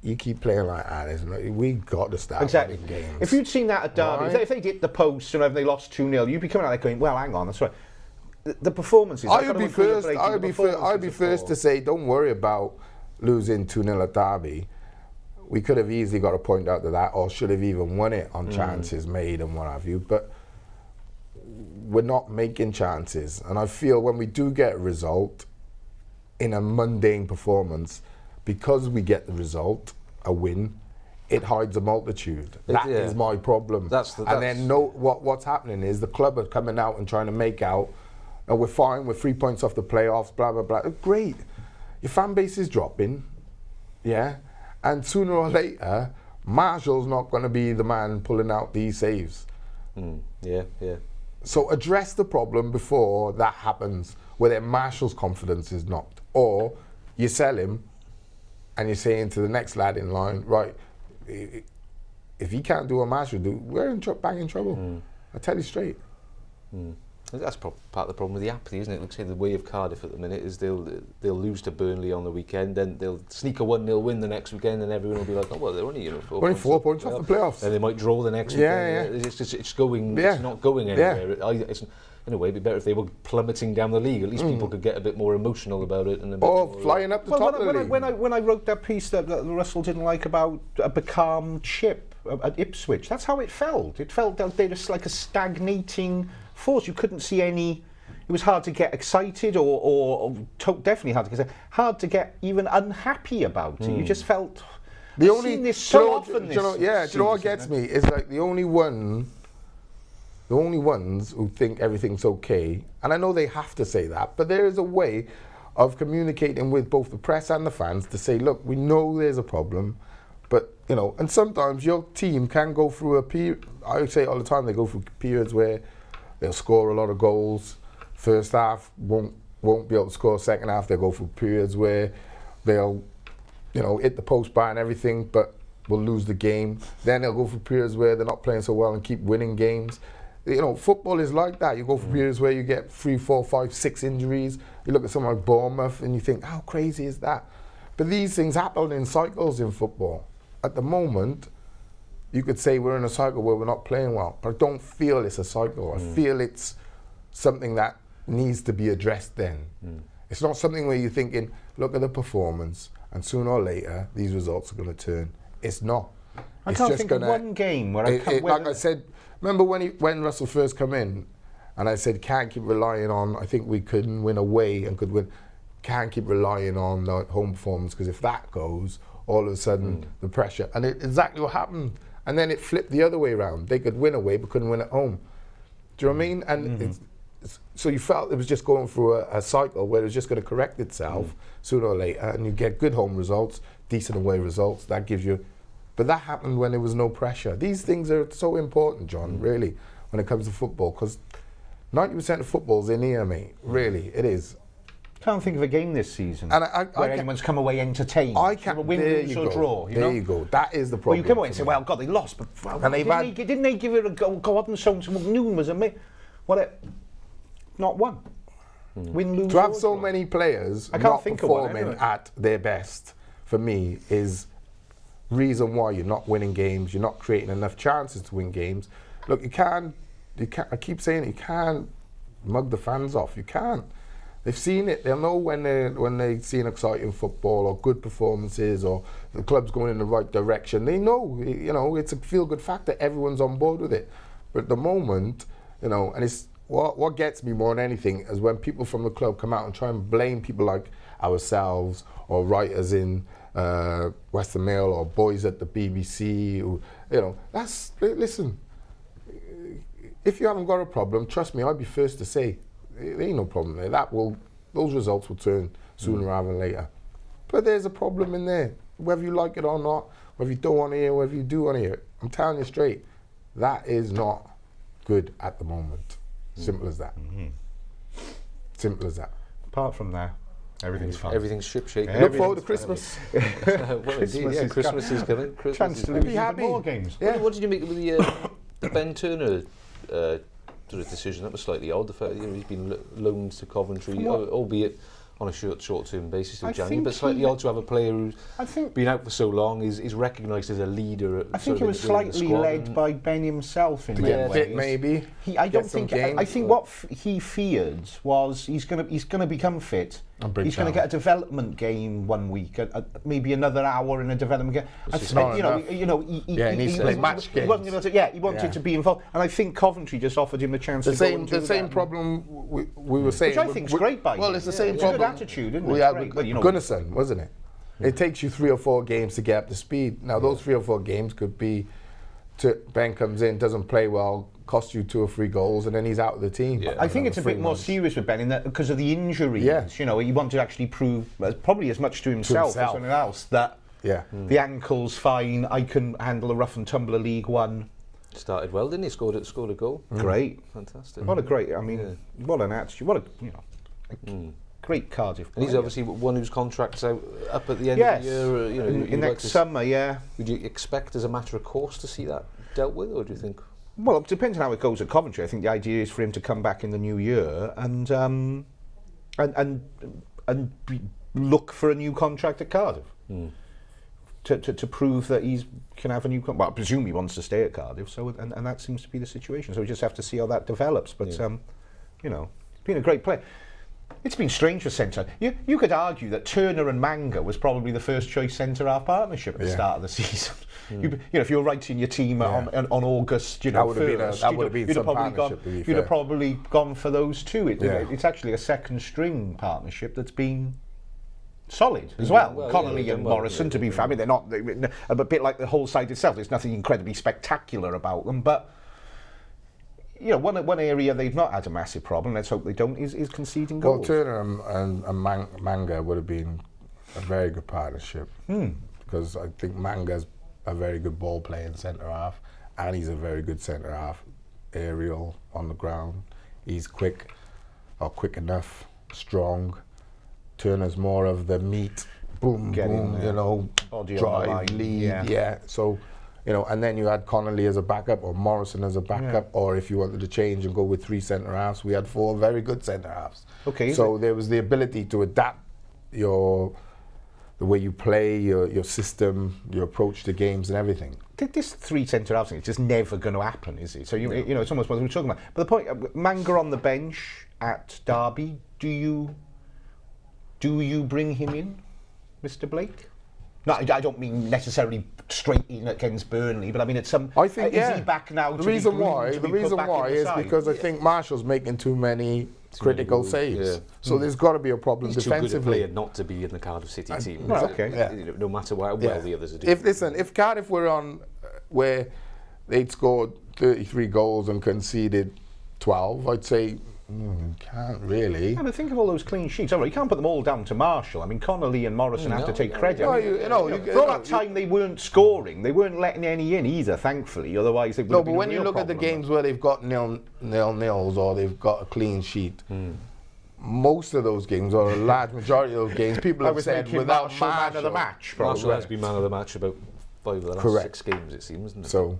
you keep playing like that, we got to start winning games. If you'd seen that at Derby, if they hit the post and they lost 2-0, you'd be coming out there going, well, hang on, that's right. The performances. I would be first to say, don't worry about losing 2-0 at Derby. We could have easily got a point out of that, or should have even won it on chances made and what have you. But we're not making chances, and I feel when we do get a result in a mundane performance, because we get the result, a win, it hides a multitude. That is my problem. What's happening is the club are coming out and trying to make out, and we're fine, we're 3 points off the playoffs, blah, blah, blah. Great. Your fan base is dropping, yeah? And sooner or later, Marshall's not going to be the man pulling out these saves. Yeah. So address the problem before that happens, where then Marshall's confidence is knocked. Or you sell him, and you're saying to the next lad in line, right, if he can't do what Marshall do, we're bang in trouble. I tell you straight. That's part of the problem with the apathy, isn't it? Like say the way of Cardiff at the minute is they'll lose to Burnley on the weekend, then they'll sneak a 1-0 win the next weekend, and everyone will be like, oh well, they're only 4 points off the playoffs. And they might draw the next weekend. It's going. Yeah. It's not going anywhere. Yeah. In a way, it'd be better if they were plummeting down the league. At least people could get a bit more emotional about it. And flying up the top of the league. When I wrote that piece that Russell didn't like about a becalmed chip at Ipswich, that's how it felt. It felt that they were just like a stagnating force. You couldn't see any. It was hard to get excited, or definitely hard to get hard to get even unhappy about it. You just felt. I've seen this so often. Do you know what gets me? Is like the only ones who think everything's okay, and I know they have to say that, but there is a way of communicating with both the press and the fans to say, look, we know there's a problem, but, and sometimes your team can go through a period, I say all the time, they go through periods where they'll score a lot of goals, first half won't be able to score, second half they'll go through periods where they'll, hit the post bar and everything, but will lose the game, then they'll go through periods where they're not playing so well and keep winning games. Football is like that. You go for periods where you get 3, 4, 5, 6 injuries. You look at someone like Bournemouth and you think, how crazy is that? But these things happen in cycles in football. At the moment, you could say we're in a cycle where we're not playing well, but I don't feel it's a cycle. I feel it's something that needs to be addressed then. It's not something where you're thinking, look at the performance, and sooner or later, these results are going to turn. It's not. I can't think of one game where like I said, remember when Russell first come in, and I said, can't keep relying on, I think we couldn't win away and could win, can't keep relying on the home performance, because if that goes, all of a sudden the pressure, and exactly what happened. And then it flipped the other way around. They could win away but couldn't win at home. Do you know what I mean? And so you felt it was just going through a cycle where it was just going to correct itself sooner or later, and you get good home results, decent away results, that gives you. But that happened when there was no pressure. These things are so important, John, really, when it comes to football, because 90% of football's in here, mate. Really, it is. Can't think of a game this season where anyone's come away entertained. I can't. Win, lose, or draw. There you go. That is the problem. Well, you come away and say, "Well, God, they lost," but didn't they give it a go? Go up and so noon was a not one. Win, lose. To have so many players not performing at their best, for me, is reason why you're not winning games. You're not creating enough chances to win games. Look, you can't. I keep saying it, you can't mug the fans off. You can't. They've seen it. They'll know when they see an exciting football or good performances or the club's going in the right direction. They know, it's a feel-good factor. Everyone's on board with it. But at the moment, you know, and it's what gets me more than anything is when people from the club come out and try and blame people like ourselves or writers in Western Mail or boys at the BBC. Who, you know, listen. If you haven't got a problem, trust me, I'd be first to say there ain't no problem there. Those results will turn sooner rather than later. But there's a problem in there, whether you like it or not, whether you don't want to hear, whether you do want to hear it. I'm telling you straight, that is not good at the moment. Simple as that. Simple as that. Apart from that, everything's fine. Everything's shipshape. Look forward to Christmas. Christmas is coming. Chance to lose even more games. Yeah. What did you make of the Ben Turner sort of decision? That was slightly odd. The fact that he's been loaned to Coventry, albeit on a short-term basis till January, but slightly odd to have a player who's been out for so long, is recognised as a leader. I think it was slightly led by Ben himself in many ways. Fit maybe. I think what he feared was he's going to become fit. He's going to get a development game one week, maybe another hour in a development game. He wanted to be involved, and I think Coventry just offered him the chance. The same problem we were saying. Which I think is great by him. Well, it's the same problem. Good attitude, isn't it? We had with Gunnarsson, wasn't it? It takes you 3 or 4 games to get up to speed. Now, those 3 or 4 games could be Ben comes in, doesn't play well, costs you 2 or 3 goals, and then he's out of the team. I think it's a bit more serious with Ben in that because of the injuries. Yeah. You know, he wanted to actually prove, probably as much to himself as anything else, that the ankle's fine. I can handle a rough and tumble of League One. Started well, didn't he? Scored a goal. Great, fantastic. What a great! I mean, what an attitude! What a great Cardiff. And he's obviously one whose contract's up at the end of the year. In next summer. Would you expect, as a matter of course, to see that dealt with, or do you think? Well, it depends on how it goes at Coventry. I think the idea is for him to come back in the new year and look for a new contract at Cardiff to prove that he can have a new contract. Well, I presume he wants to stay at Cardiff, so and that seems to be the situation. So we just have to see how that develops. But you know, he's been a great player. It's been strange for centre. You could argue that Turner and Manga was probably the first choice centre-half partnership at the start of the season. You know, if you were writing your team on August, you know, that would have been some partnership. You'd have probably gone for those two. It's actually a second-string partnership that's been solid as well. Connolly and Morrison, to be fair, I mean, they're not a bit like the whole side itself. There's nothing incredibly spectacular about them, but. You know, one area they've not had a massive problem, let's hope they don't, is conceding goals. Well, Turner and Manga would have been a very good partnership because I think Manga's a very good ball-playing centre-half and he's a very good centre-half, aerial, on the ground. He's quick enough, strong. Turner's more of the meat, boom, you know, drive, lead, so... You know, and then you had Connolly as a backup, or Morrison as a backup, or if you wanted to change and go with 3 centre halves, we had 4 very good centre halves. Okay. So there was the ability to adapt the way you play, your system, your approach to games, and everything. This 3 centre halves thing is just never going to happen, is it? So you know, it's almost what we were talking about. But the point, Manga on the bench at Derby, do you bring him in, Mr. Blake? No, I don't mean necessarily straight in against Burnley, but I mean at some. I think is he back now? The reason why is because I think Marshall's making too many critical saves. So there's got to be a problem defensively. He's too good a player not to be in the Cardiff City team. Right, okay. No matter how well the others are doing. If Cardiff were on where they'd scored 33 goals and conceded 12, I'd say. Can't really. Yeah, but think of all those clean sheets. You can't put them all down to Marshall. I mean, Connolly and Morrison have to take credit. For all that time they weren't scoring, they weren't letting any in either, thankfully. Otherwise, they would have been a real problem. No, but when you look at the games where they've got nil-nils or they've got a clean sheet, most of those games, or a large majority of those games, people have said without Marshall, man of the match. Marshall has been man of the match about 5 of the last 6 games, it seems, isn't it? So.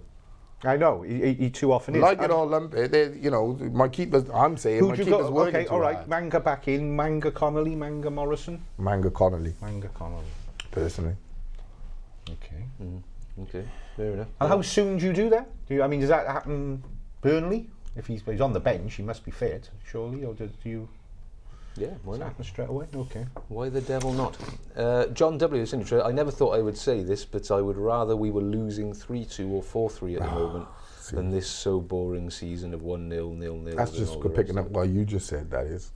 I know, he too often is. Like it all, you know, my keepers, I'm saying, my keepers working okay, all right, Manga back in, Manga Connolly, Manga Morrison? Manga Connolly. Personally. Okay. Okay, fair enough. And how soon do you do that? I mean, does that happen Burnley? If he's on the bench, he must be fit, surely, or do you... Yeah, why not? Happened straight away. Okay. Why the devil not? John W. is interesting. I never thought I would say this, but I would rather we were losing 3-2 or 4-3 at the moment than this so boring season of 1-0, 0-0. That's just picking up what you just said. That is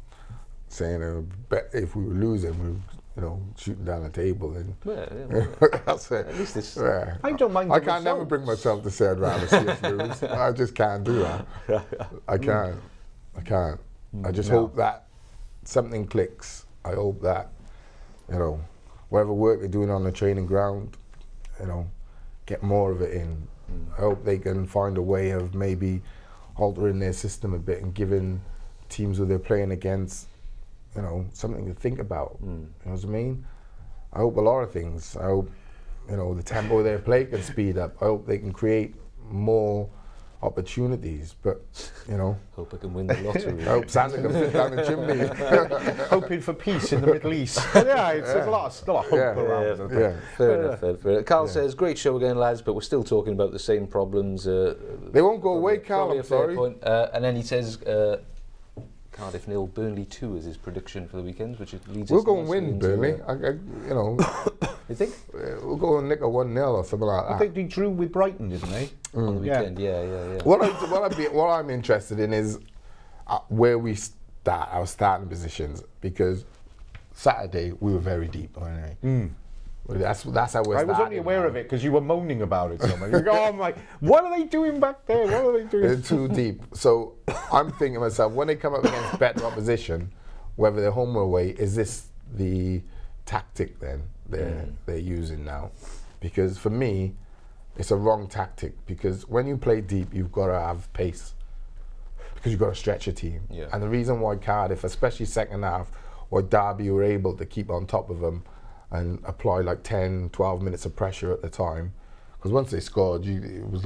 saying if we were losing, we were, shooting down the table. And that's it. At least this. Yeah. I don't mind. I can't never bring myself to say I'd rather see us lose. I just can't do that. I can't. I just hope that something clicks. I hope that, whatever work they're doing on the training ground, get more of it in. I hope they can find a way of maybe altering their system a bit and giving teams who they're playing against, something to think about. You know what I mean? I hope a lot of things. I hope, the tempo of their play can speed up. I hope they can create more opportunities, but hope I can win the lottery. I hope Santa can fit down the chimney. Hoping for peace in the Middle East. There's a lot of hope around. Fair enough. Carl says, great show again, lads, but we're still talking about the same problems. They won't go away, Carl, I'm sorry. And then he says, Cardiff 0, Burnley 2 is his prediction for the weekend, which leads we'll us go and win, Burnley. You think? We'll go and nick a 1-0 or something like that. I think they drew with Brighton, didn't they? On the weekend, yeah. What I'm interested in is where we start, our starting positions, because Saturday we were very deep, weren't we? That's how we're starting. I was only aware of it because you were moaning about it so much. You go, I'm like, what are they doing back there? What are they doing? They're too deep. So I'm thinking to myself, when they come up against better opposition, whether they're home or away, is this the tactic then they're using now? Because for me, it's a wrong tactic, because when you play deep, you've got to have pace, because you've got to stretch your team. Yeah. And the reason why Cardiff, especially second half, or Derby were able to keep on top of them and apply like 10, 12 minutes of pressure at the time, because once they scored, it was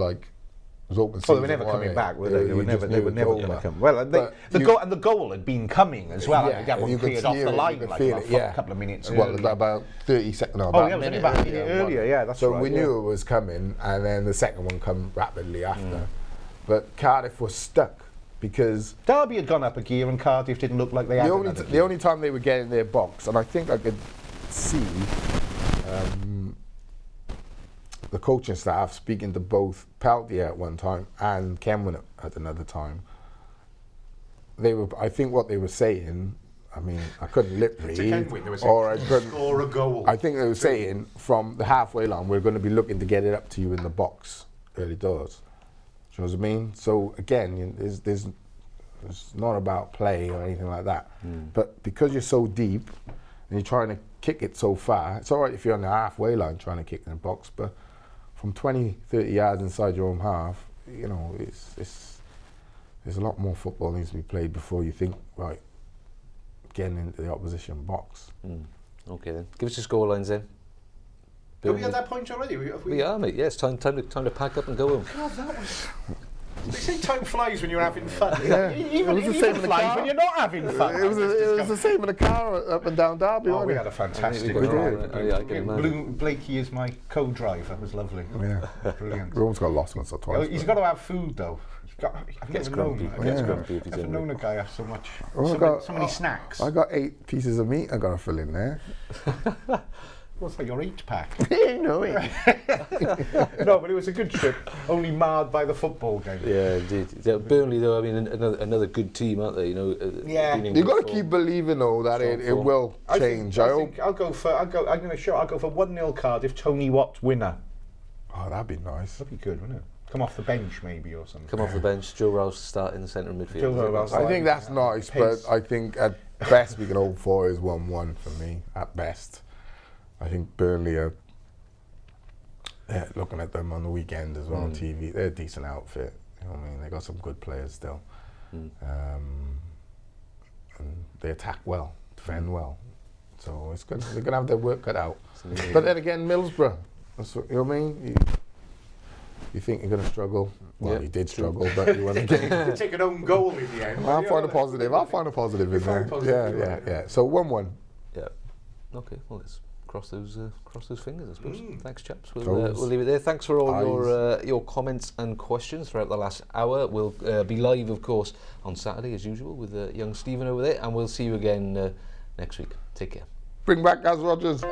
open season. They were never coming back, were they? They were never going to come. Well, the goal had been coming as well. Yeah, that one cleared off the line like a couple of minutes earlier. About 30 seconds. No, it about was only about a minute earlier. Yeah, that's right. So we knew it was coming, and then the second one come rapidly after. But Cardiff was stuck because Derby had gone up a gear, and Cardiff didn't look like they had. The only time they were getting their box, and I think I could see the coaching staff speaking to both Peltier at one time and Kenwin at another time. I think what they were saying, I mean, I couldn't lip read, or I couldn't score a goal. I think they were saying from the halfway line, we're going to be looking to get it up to you in the box early doors. Do you know what I mean? So again, it's not about play or anything like that. But because you're so deep and you're trying to kick it so far, it's all right if you're on the halfway line trying to kick in the box, but from 20, 30 yards inside your own half, there's a lot more football needs to be played before you think, right, getting into the opposition box. Okay then. Give us your scorelines then. Are we at that point already? We are, mate. Yeah, it's time to pack up and go home. God, that was... They say time flies when you're having fun. Yeah. Even It was the same in the flies car. when you're not having fun. It was the same in the car up and down Derby, Oh, wasn't we it? had a fantastic We did. drive. Yeah, I can imagine. Blakey is my co-driver. It was lovely. Yeah. Brilliant. We almost got lost once or twice. He's got to have food though. I've Gets never grumpy. known. Gets grumpy if he's I've in known it. a guy have so much, Well, so many snacks. I got 8 pieces of meat I got to fill in there. What's like your 8-pack? You know it. No, but it was a good trip. Only marred by the football game. Yeah, indeed. Yeah, Burnley, though, I mean, another good team, aren't they? Yeah. been in You've good got to form. keep believing though that it will change. I hope. I'll go for 1-0 Cardiff. Tony Watt winner. Oh, that'd be nice. That'd be good, wouldn't it? Come off the bench maybe or something. Come off the bench, Joe Rouse to start in the centre of midfield. Joe Rouse. I think that's nice, Pace. but I think at best we can hope for is 1-1 for me. At best, I think Burnley are. Looking at them on the weekend as well on TV, they're a decent outfit. You know what I mean? They got some good players still, and they attack well, defend well. So it's good. They're gonna have their work cut out. But then again, Middlesbrough. That's what, you know what I mean? You think you're going to struggle? Well, Yeah, you did struggle, but you won the game. Take an own goal in the end. I'll find a positive. I'll find a positive in there. Yeah. So 1-1. Yeah. Okay. Well, cross those fingers, I suppose. Thanks, chaps. We'll Toes. leave it there. Thanks for all Eyes. your comments and questions throughout the last hour. We'll be live, of course, on Saturday as usual with young Stephen over there, and we'll see you again next week. Take care. Bring back Gaz Rogers.